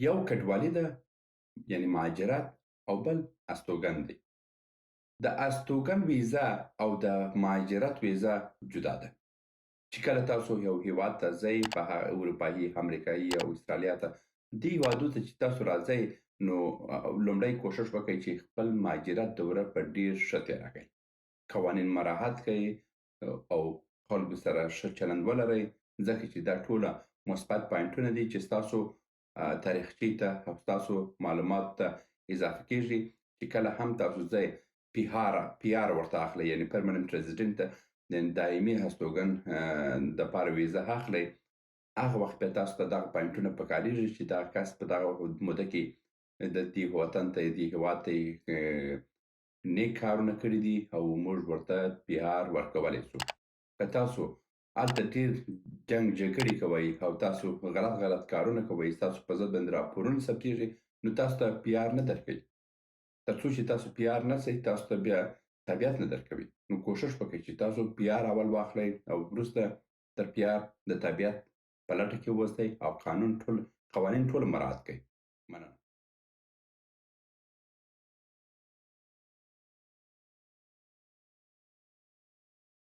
یو کډوالي ده، یعنې مهاجرت، او بل استوګن دی. د استوګن ویزه او د مهاجرت ویزه جدا ده. چې کله تاسو یو هیواد ته ځئ، په اروپایي، امریکایي او استرالیا ته، دې هیوادو ته چې تاسو راځئ، نو لومړی کوښښ وکئ چې خپل مهاجرت دوره په ډېر ښه تېره کئ. قوانین مراعات کئ او خلکو سره ښه چلند ولرئ، ځکه چې دا ټوله مثبت پوینټونه دي چې ستاسو تاریخچې ته او ستاسو معلوماتو ته اضافه کیږي. چې کله هم تاسو ځئ، پی آر ورته اخلئ، یعنې پرمننټ ریزیډنټ ته دایمي هستوګن دپاره ویزه اخلئ، هغه وخت بیا تاسو ته دغه پوینټونه پکارېږي چې دغه کس په دغه موده کې د دې وطن ته، دې هیواد ته نیک کارونه کړي دي او موږ ورته پی آر ورکولی شو. که تاسو هلته ډېر جنګ جګړې کوئ او تاسو غلط کارونه کوئ، ستاسو په ضد باندې راپورونه ثبتېږي، نو تاسو ته پی آر نه درکوي. تر څو چې تاسو پی آر نه شئ، تاسو ته بیا تابعیت نه درکوي. نو کوښښ وکړئ چې تاسو پی آر اول واخلئ او وروسته تر پی آر د تابعیت په لټه کې واوسئ او قوانین ټول مراعات کړئ. مننه.